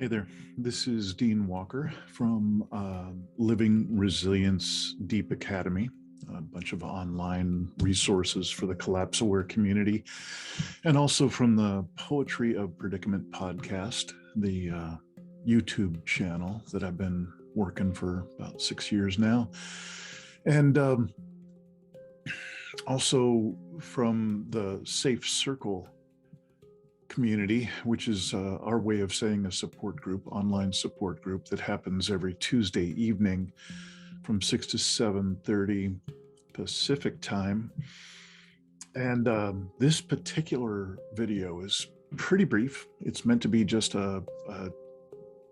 Hey there, this is Dean Walker from Living Resilience Deep Academy, a bunch of online resources for the collapse aware community, and also from the Poetry of Predicament podcast, the YouTube channel that I've been working for about 6 years now. And also from the Safe Circle community, which is our way of saying a support group, online support group that happens every Tuesday evening from 6 to 7:30 Pacific time. And this particular video is pretty brief. It's meant to be just a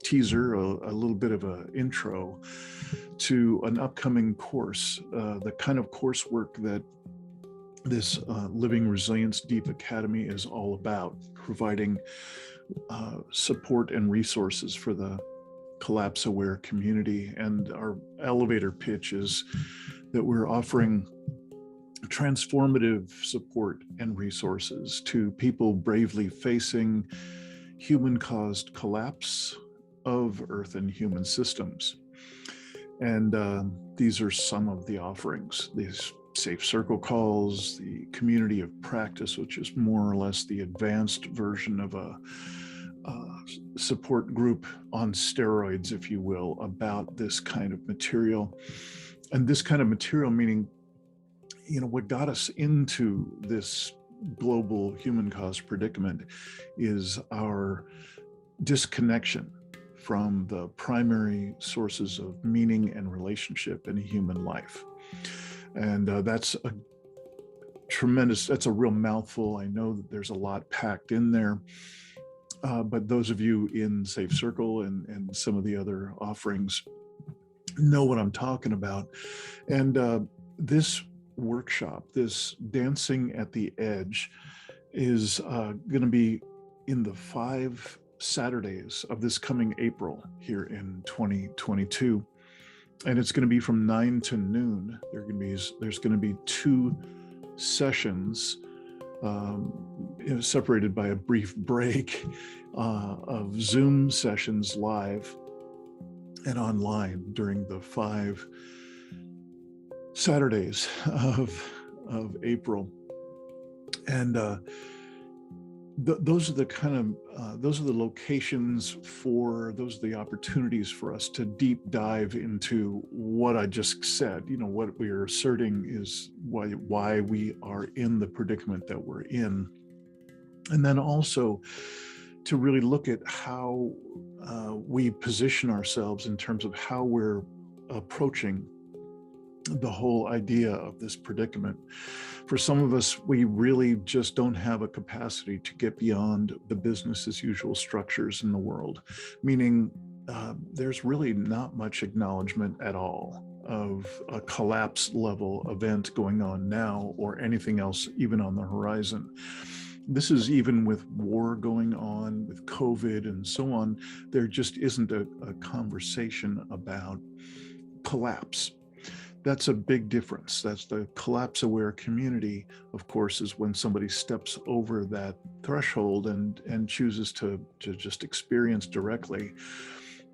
teaser, a little bit of an intro to an upcoming course, the kind of coursework that this Living Resilience Deep Academy is all about, providing support and resources for the collapse aware community. And our elevator pitch is that we're offering transformative support and resources to people bravely facing human caused collapse of Earth and human systems. And these are some of the offerings. These Safe Circle calls, the community of practice, which is more or less the advanced version of a support group on steroids, if you will, about this kind of material. And this kind of material, meaning, what got us into this global human caused predicament is our disconnection from the primary sources of meaning and relationship in a human life. And that's a real mouthful. I know that there's a lot packed in there. But those of you in Safe Circle and some of the other offerings know what I'm talking about. And this workshop, this Dancing at the Edge, is going to be in the 5 Saturdays of this coming April here in 2022. And it's going to be from 9 to noon. There's going to be 2 sessions separated by a brief break of Zoom sessions live and online during the 5 Saturdays of April. And those are the locations those are the opportunities for us to deep dive into what I just said. What we are asserting is why we are in the predicament that we're in. And then also to really look at how we position ourselves in terms of how we're approaching the whole idea of this predicament. For some of us, we really just don't have a capacity to get beyond the business as usual structures in the world, meaning there's really not much acknowledgement at all of a collapse level event going on now or anything else even on the horizon. This is even with war going on, with COVID and so on. There just isn't a conversation about collapse. That's a big difference. That's the collapse aware community, of course, is when somebody steps over that threshold and chooses to just experience directly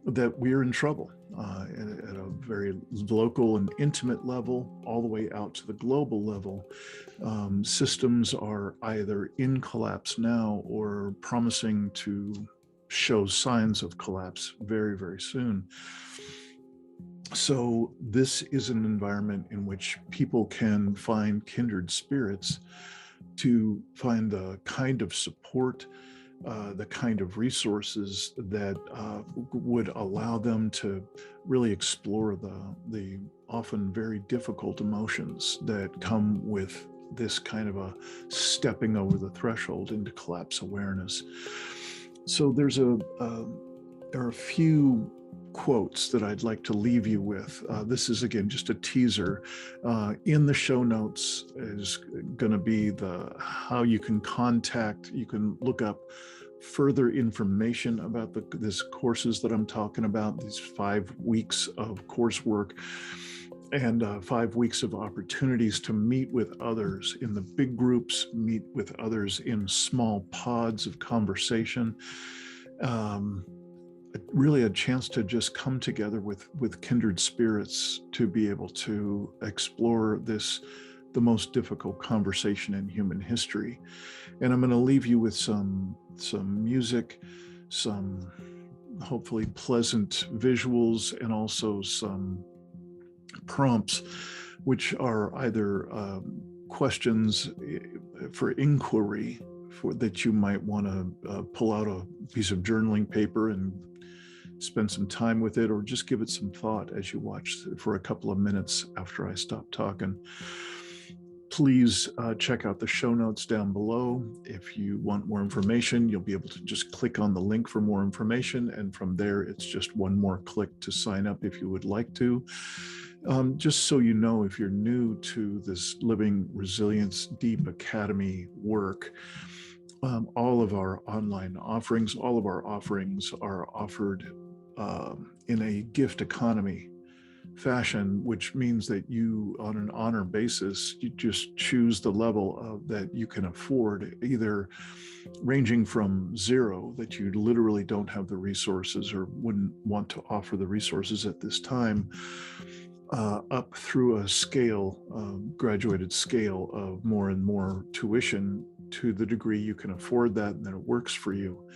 that we're in trouble at a very local and intimate level, all the way out to the global level. Systems are either in collapse now or promising to show signs of collapse very, very soon. So this is an environment in which people can find kindred spirits to find the kind of support, the kind of resources that would allow them to really explore the often very difficult emotions that come with this kind of a stepping over the threshold into collapse awareness. So there are a few quotes that I'd like to leave you with. This is, again, just a teaser. In the show notes is going to be how you can look up further information about these courses that I'm talking about, these 5 weeks of coursework and 5 weeks of opportunities to meet with others in the big groups, meet with others in small pods of conversation. really a chance to just come together with kindred spirits to be able to explore this, the most difficult conversation in human history. And I'm going to leave you with some music, some hopefully pleasant visuals, and also some prompts, which are either questions for inquiry for that you might want to pull out a piece of journaling paper and spend some time with it, or just give it some thought as you watch for a couple of minutes after I stop talking. Please check out the show notes down below. If you want more information, you'll be able to just click on the link for more information. And from there, it's just one more click to sign up if you would like to. Just so you know, if you're new to this Living Resilience Deep Academy work, all of our online offerings, all of our offerings are offered in a gift economy fashion, which means that you, on an honor basis, you just choose the level that you can afford, either ranging from zero, that you literally don't have the resources or wouldn't want to offer the resources at this time, up through a scale, graduated scale of more and more tuition to the degree you can afford that and that it works for you.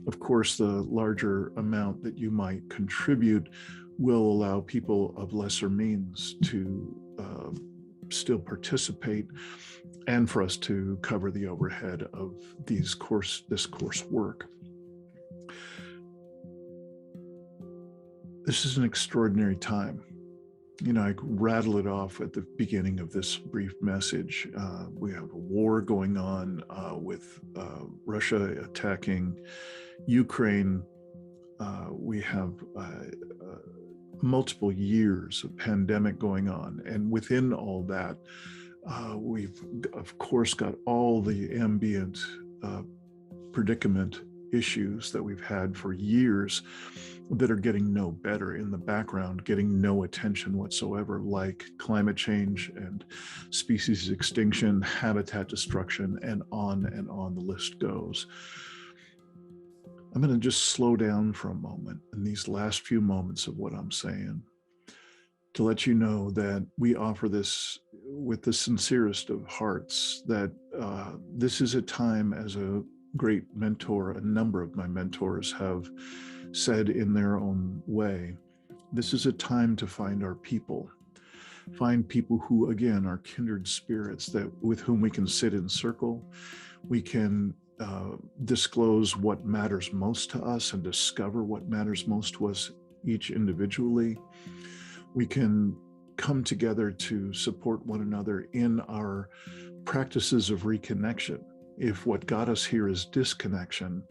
Of course, the larger amount that you might contribute will allow people of lesser means to still participate, and for us to cover the overhead of this coursework. This is an extraordinary time. You know, I rattle it off at the beginning of this brief message. We have a war going on with Russia attacking Ukraine. We have multiple years of pandemic going on. And within all that, we've, of course, got all the ambient predicament issues that we've had for years that are getting no better in the background, getting no attention whatsoever, like climate change and species extinction, habitat destruction, and on the list goes. I'm going to just slow down for a moment in these last few moments of what I'm saying to let you know that we offer this with the sincerest of hearts, that this is a time, as a great mentor, a number of my mentors have said in their own way, this is a time to find our people. Find people who, again, are kindred spirits, that with whom we can sit in circle. We can disclose what matters most to us and discover what matters most to us each individually. We can come together to support one another in our practices of reconnection. If what got us here is disconnection,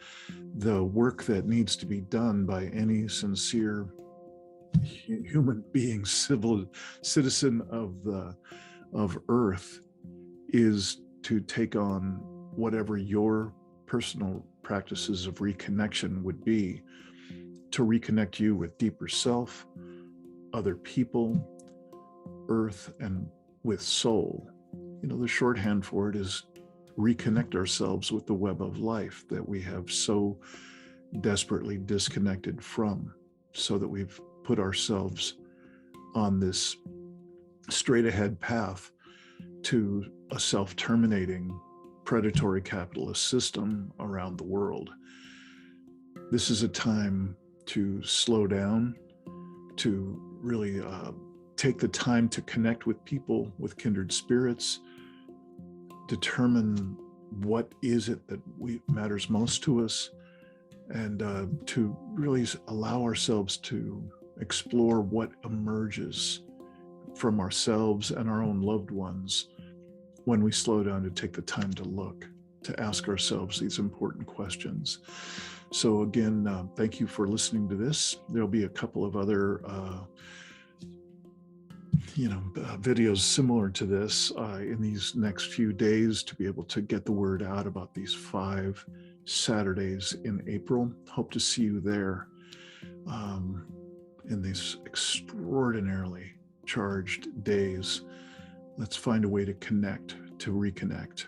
the work that needs to be done by any sincere human being, citizen of Earth, is to take on whatever your personal practices of reconnection would be, to reconnect you with deeper self, other people, Earth, and with soul. You know, the shorthand for it is reconnect ourselves with the web of life that we have so desperately disconnected from, so that we've put ourselves on this straight ahead path to a self-terminating predatory capitalist system around the world. This is a time to slow down, to really take the time to connect with people, with kindred spirits, determine what is it that matters most to us, and to really allow ourselves to explore what emerges from ourselves and our own loved ones when we slow down to take the time to look, to ask ourselves these important questions. So again, thank you for listening to this. There'll be a couple of other videos similar to this in these next few days, to be able to get the word out about these 5 Saturdays in April. Hope to see you there in these extraordinarily charged days. Let's find a way to connect, to reconnect.